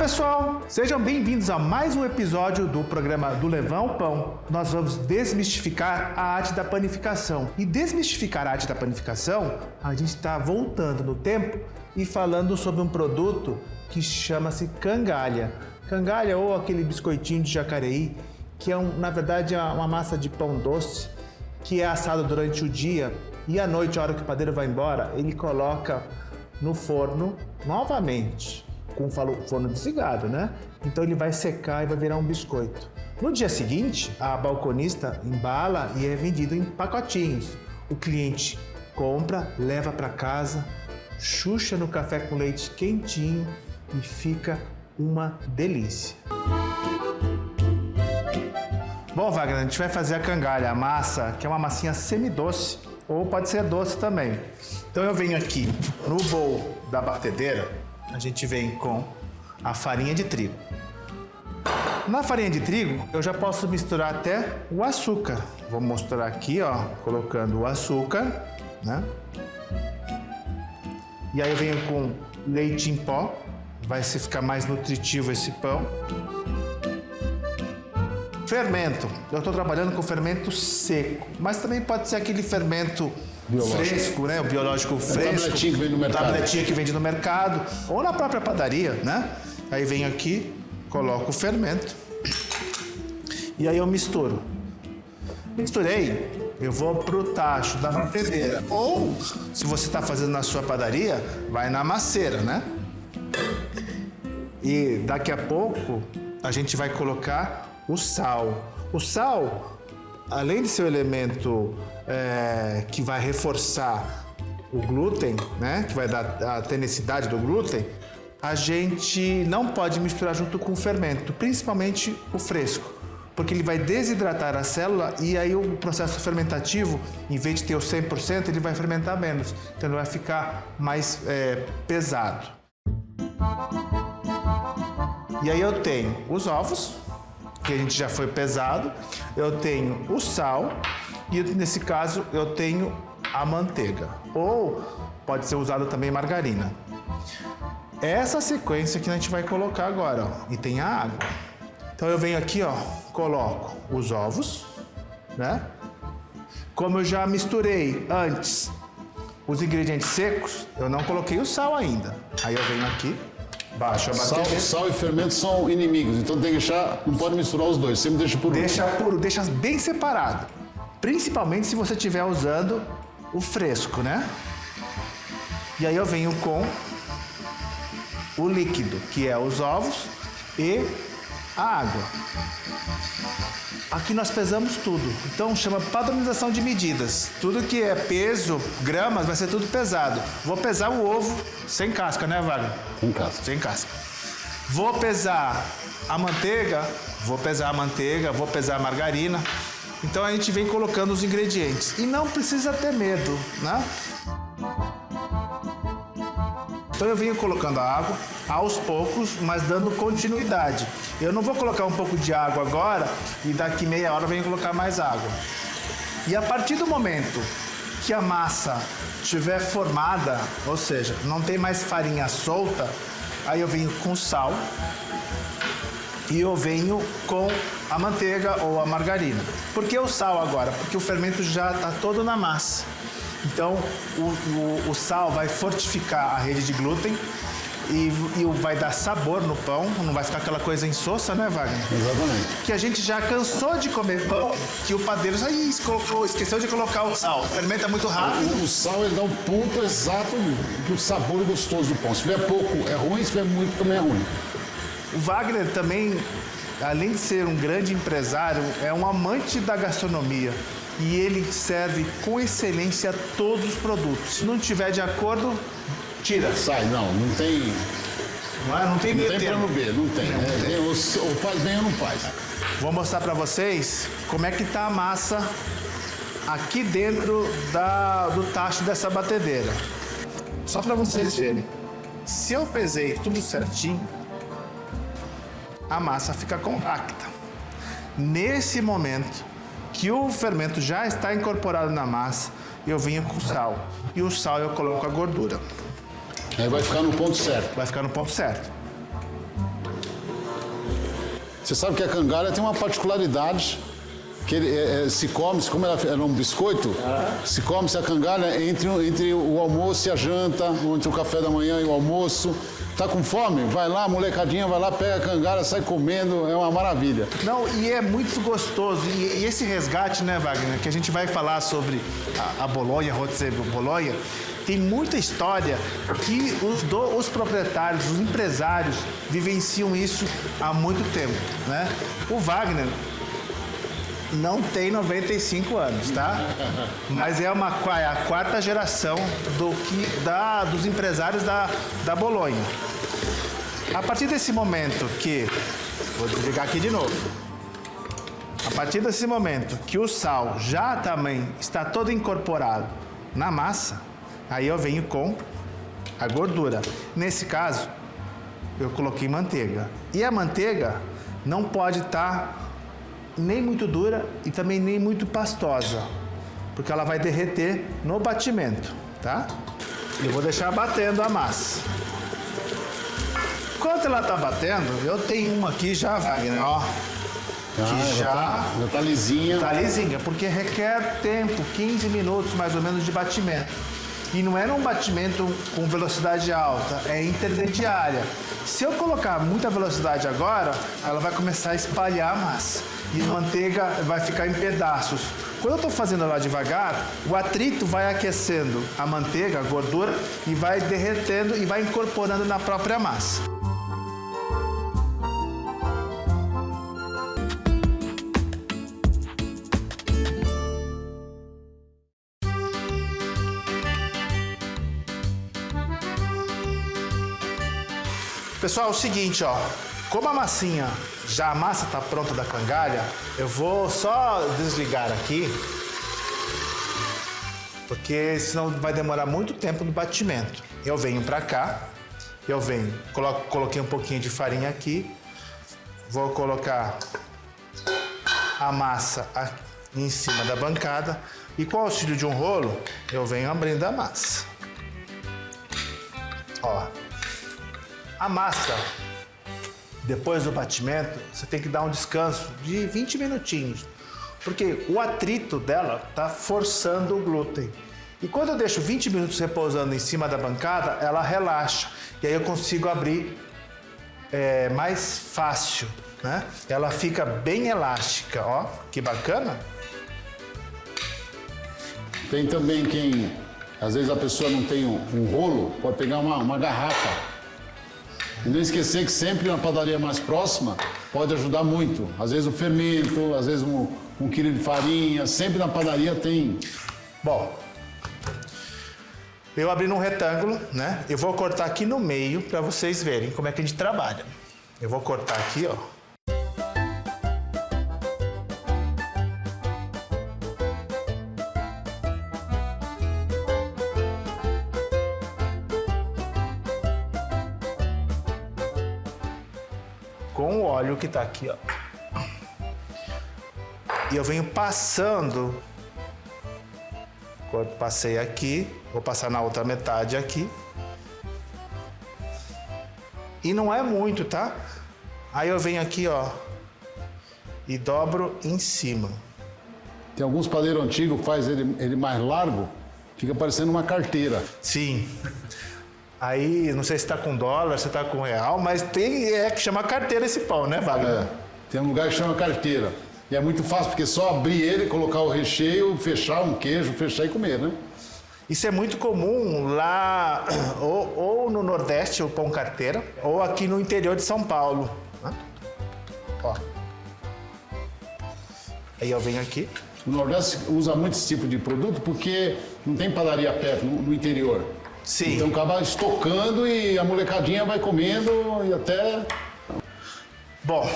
pessoal, sejam bem-vindos a mais um episódio do programa do Levar ao Pão. Nós vamos desmistificar a arte da panificação. E desmistificar a arte da panificação, a gente está voltando no tempo e falando sobre um produto que chama-se cangalha. Cangalha ou aquele biscoitinho de Jacareí, que na verdade é uma massa de pão doce que é assado durante o dia e à noite, a hora que o padeiro vai embora, ele coloca no forno novamente, com o forno desligado, né? Então ele vai secar e vai virar um biscoito. No dia seguinte, a balconista embala e é vendido em pacotinhos. O cliente compra, leva para casa, chucha no café com leite quentinho e fica uma delícia. Bom, Wagner, a gente vai fazer a cangalha, a massa, que é uma massinha semidoce, ou pode ser doce também. Então eu venho aqui no bowl da batedeira, a gente vem com a farinha de trigo. Na farinha de trigo, eu já posso misturar até o açúcar. Vou mostrar aqui, ó, colocando o açúcar, né? E aí eu venho com leite em pó, vai ficar mais nutritivo esse pão. Fermento, eu estou trabalhando com fermento seco, mas também pode ser aquele fermento biológico. Fresco, né? O biológico fresco. Tabletinha que vende no mercado. Tabletinha que vende no mercado, ou na própria padaria, né? Aí venho aqui, coloco o fermento e aí eu misturo. Misturei, eu vou pro tacho da batedeira. Ou, se você está fazendo na sua padaria, vai na maceira, né? E daqui a pouco a gente vai colocar o sal. O sal, além de ser um elemento que vai reforçar o glúten, né, que vai dar a tenacidade do glúten, a gente não pode misturar junto com o fermento, principalmente o fresco, porque ele vai desidratar a célula e aí o processo fermentativo, em vez de ter o 100%, ele vai fermentar menos, então ele vai ficar mais pesado. E aí eu tenho os ovos, que a gente já foi pesado, eu tenho o sal e nesse caso eu tenho a manteiga, ou pode ser usado também margarina. Essa sequência que a gente vai colocar agora, ó, e tem a água. Então eu venho aqui, ó, coloco os ovos, né? Como eu já misturei antes os ingredientes secos, eu não coloquei o sal ainda. Aí eu venho aqui, baixo a batedeira. Sal e fermento são inimigos, então tem que deixar, não pode misturar os dois, sempre deixa por Deixa puro, deixa bem separado. Principalmente se você estiver usando o fresco, né? E aí eu venho com o líquido, que é os ovos e a água. Aqui nós pesamos tudo, então chama padronização de medidas. Tudo que é peso, gramas, vai ser tudo pesado. Vou pesar o ovo sem casca, né, Wagner? Sem casca. Sem casca. Vou pesar a manteiga, vou pesar a margarina. Então a gente vem colocando os ingredientes. E não precisa ter medo, né? Então eu venho colocando a água aos poucos, mas dando continuidade. Eu não vou colocar um pouco de água agora e daqui meia hora eu venho colocar mais água. E a partir do momento que a massa estiver formada, ou seja, não tem mais farinha solta, aí eu venho com sal e eu venho com a manteiga ou a margarina. Por que o sal agora? Porque o fermento já está todo na massa. Então, o sal vai fortificar a rede de glúten e vai dar sabor no pão, não vai ficar aquela coisa insossa, né, Wagner? Exatamente. Que a gente já cansou de comer pão, que o padeiro já esqueceu de colocar o sal. Fermenta muito rápido. O sal, ele dá um ponto exato do sabor gostoso do pão. Se tiver pouco é ruim, se tiver muito também é ruim. O Wagner também, além de ser um grande empresário, é um amante da gastronomia. E ele serve com excelência todos os produtos. Se não tiver de acordo, tira. Sai, não tem... Não tem meio termo. Plano B, não tem. Ou faz bem ou não faz. Vou mostrar para vocês como é que tá a massa aqui dentro do tacho dessa batedeira. Só para vocês verem. Se eu pesei tudo certinho, a massa fica compacta. Nesse momento que o fermento já está incorporado na massa, eu venho com sal. E o sal eu coloco a gordura. Aí vai ficar no ponto certo. Vai ficar no ponto certo. Você sabe que a cangalha tem uma particularidade, que se come, como ela é um biscoito, se come-se a cangalha entre o almoço e a janta, entre o café da manhã e o almoço. Tá com fome? Vai lá, molecadinha, vai lá, pega a cangalha, sai comendo, é uma maravilha. Não, e é muito gostoso. E esse resgate, né, Wagner, que a gente vai falar sobre a Bolonha, Bolonha, tem muita história que os proprietários, os empresários vivenciam isso há muito tempo, né? O Wagner não tem 95 anos, tá? Mas é a quarta geração dos empresários da Bolonha. A partir desse momento que... Vou desligar aqui de novo. A partir desse momento que o sal já também está todo incorporado na massa, aí eu venho com a gordura. Nesse caso, eu coloquei manteiga. E a manteiga não pode estar nem muito dura e também nem muito pastosa, porque ela vai derreter no batimento, tá? Eu vou deixar batendo a massa. Enquanto ela tá batendo, eu tenho uma aqui já, Wagner, ó. Que já tá lisinha. Tá lisinha, porque requer tempo, 15 minutos mais ou menos de batimento. E não é num batimento com velocidade alta, é intermediária. Se eu colocar muita velocidade agora, ela vai começar a espalhar a massa. E a manteiga vai ficar em pedaços. Quando eu estou fazendo ela devagar, o atrito vai aquecendo a manteiga, a gordura, e vai derretendo e vai incorporando na própria massa. Pessoal, é o seguinte, ó. Como a massinha, a massa está pronta da cangalha, eu vou só desligar aqui, porque senão vai demorar muito tempo no batimento. Eu venho para cá, coloquei um pouquinho de farinha aqui, vou colocar a massa aqui em cima da bancada e com o auxílio de um rolo, eu venho abrindo a massa. Ó, a massa... Depois do batimento, você tem que dar um descanso de 20 minutinhos, porque o atrito dela está forçando o glúten. E quando eu deixo 20 minutos repousando em cima da bancada, ela relaxa. E aí eu consigo abrir mais fácil, né? Ela fica bem elástica, ó, que bacana. Tem também quem, às vezes a pessoa não tem um rolo, pode pegar uma garrafa. E não esquecer que sempre uma padaria mais próxima pode ajudar muito. Às vezes o fermento, às vezes um quilo de farinha, sempre na padaria tem. Bom, eu abri num retângulo, né? Eu vou cortar aqui no meio para vocês verem como é que a gente trabalha. Eu vou cortar aqui, ó. Com o óleo que tá aqui, ó. E eu venho passando. Passei aqui, vou passar na outra metade aqui. E não é muito, tá? Aí eu venho aqui, ó, e dobro em cima. Tem alguns padeiros antigos que faz ele mais largo, fica parecendo uma carteira. Sim. Aí, não sei se tá com dólar, se tá com real, mas tem que chama carteira esse pão, né, Wagner? Tem um lugar que chama carteira. E é muito fácil, porque é só abrir ele, colocar o recheio, fechar um queijo, fechar e comer, né? Isso é muito comum lá, ou no Nordeste, o pão carteira, ou aqui no interior de São Paulo. Ó. Aí eu venho aqui. O Nordeste usa muito esse tipo de produto porque não tem padaria perto, no interior. Sim. Então acaba estocando e a molecadinha vai comendo e até... Bom,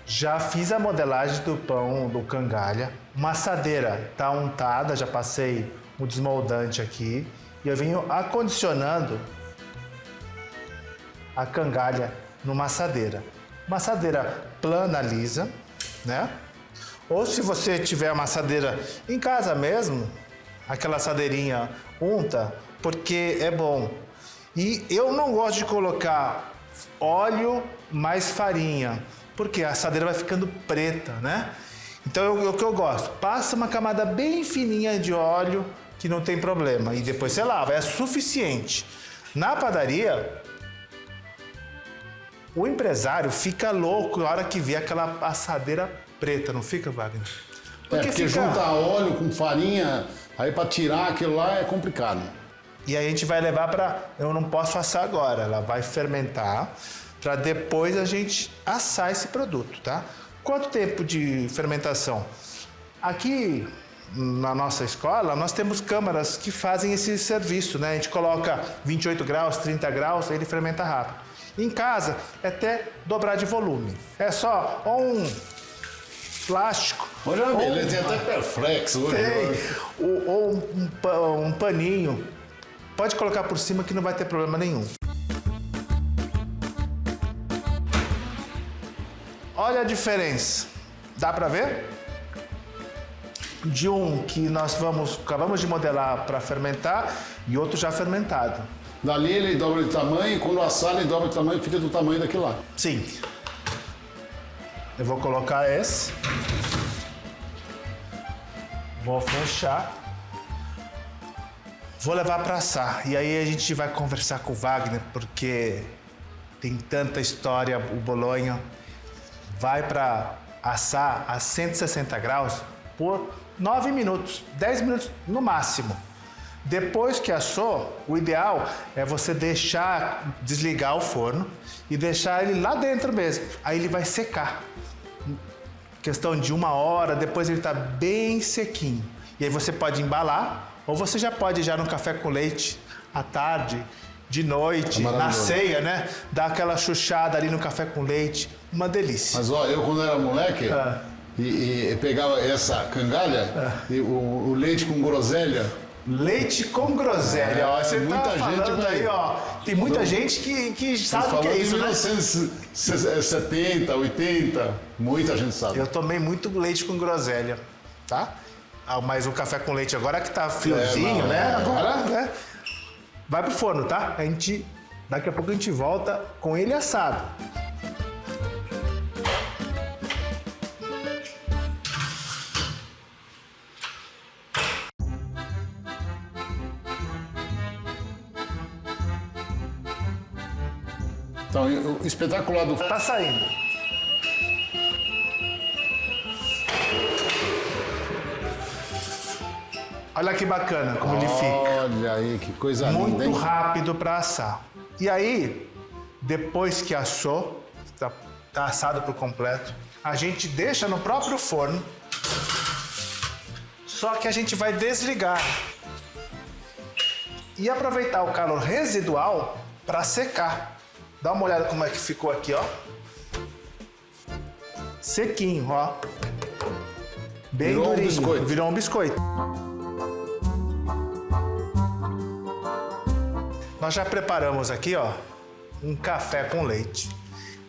já fiz a modelagem do pão do cangalha. Massadeira tá untada, já passei o desmoldante aqui. E eu venho acondicionando a cangalha no massadeira. Massadeira plana, lisa, né? Ou se você tiver a massadeira em casa mesmo, aquela assadeirinha unta, porque é bom. E eu não gosto de colocar óleo mais farinha, porque a assadeira vai ficando preta, né? Então o que eu gosto, passa uma camada bem fininha de óleo, que não tem problema, e depois você lava, é suficiente. Na padaria, o empresário fica louco na hora que vê aquela assadeira preta, não fica, Wagner? Porque junta óleo com farinha, aí para tirar aquilo lá é complicado. E aí a gente vai levar para... Eu não posso assar agora, ela vai fermentar para depois a gente assar esse produto, tá? Quanto tempo de fermentação? Aqui na nossa escola, nós temos câmaras que fazem esse serviço, né? A gente coloca 28 graus, 30 graus, ele fermenta rápido. Em casa, é até dobrar de volume. É só um plástico. Olha, ele tem até Perflex hoje. Ou um paninho. Pode colocar por cima que não vai ter problema nenhum. Olha a diferença. Dá para ver? De um que nós acabamos de modelar para fermentar e outro já fermentado. Dali ele dobra de tamanho e quando assar ele dobra de tamanho e fica do tamanho daquilo lá. Sim. Eu vou colocar esse. Vou fechar. Vou levar para assar. E aí a gente vai conversar com o Wagner, porque tem tanta história, o Bolonha. Vai para assar a 160 graus por 9 minutos, 10 minutos no máximo. Depois que assou, o ideal é você desligar o forno e deixar ele lá dentro mesmo. Aí ele vai secar. Questão de 1 hora, depois ele está bem sequinho. E aí você pode embalar, ou você já pode no café com leite, à tarde, de noite, na ceia, né? Dar aquela chuchada ali no café com leite. Uma delícia. Mas ó, eu quando era moleque e pegava essa cangalha e o leite com groselha. Leite com groselha, ó. Você muita tá falando aí, ó. Tem muita gente que sabe o que é isso, né? 1970, 80, muita gente sabe. Eu tomei muito leite com groselha, tá? Mas o café com leite agora que tá friozinho, né? Agora, né? Vai pro forno, tá? Daqui a pouco a gente volta com ele assado. Então, o espetacular do... Tá saindo. Olha que bacana como ele fica. Olha aí, que coisa linda, Muito hein? rápido para assar. E aí, depois que assou, tá assado por completo, a gente deixa no próprio forno. Só que a gente vai desligar e aproveitar o calor residual para secar. Dá uma olhada como é que ficou aqui, ó. Sequinho, ó. Bem Virou durinho. um biscoito. Virou um biscoito. Nós já preparamos aqui, ó, um café com leite.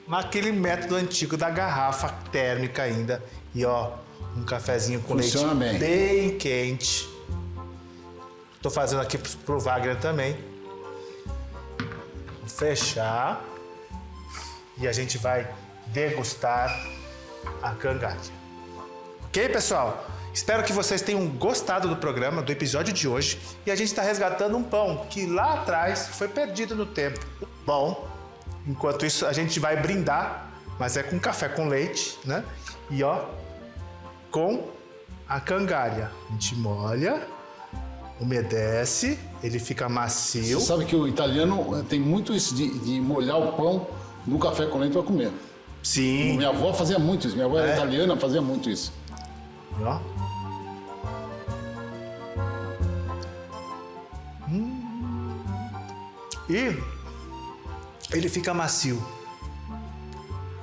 Naquele método antigo da garrafa térmica ainda. E ó, um cafezinho com Funciona leite bem. bem quente. Tô fazendo aqui pro Wagner também. Vou fechar. E a gente vai degustar a cangalha. Ok, pessoal? Espero que vocês tenham gostado do programa, do episódio de hoje. E a gente está resgatando um pão que lá atrás foi perdido no tempo. Bom, enquanto isso a gente vai brindar, mas é com café com leite, né? E ó, com a cangalha. A gente molha, umedece, ele fica macio. Você sabe que o italiano tem muito isso de molhar o pão no café com leite para comer. Sim. Minha avó fazia muito isso, minha avó era italiana, fazia muito isso. Ó. E ele fica macio.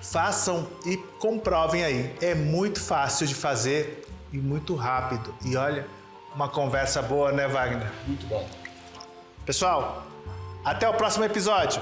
Façam e comprovem aí. É muito fácil de fazer e muito rápido. E olha, uma conversa boa, né, Wagner? Muito bom. Pessoal, até o próximo episódio.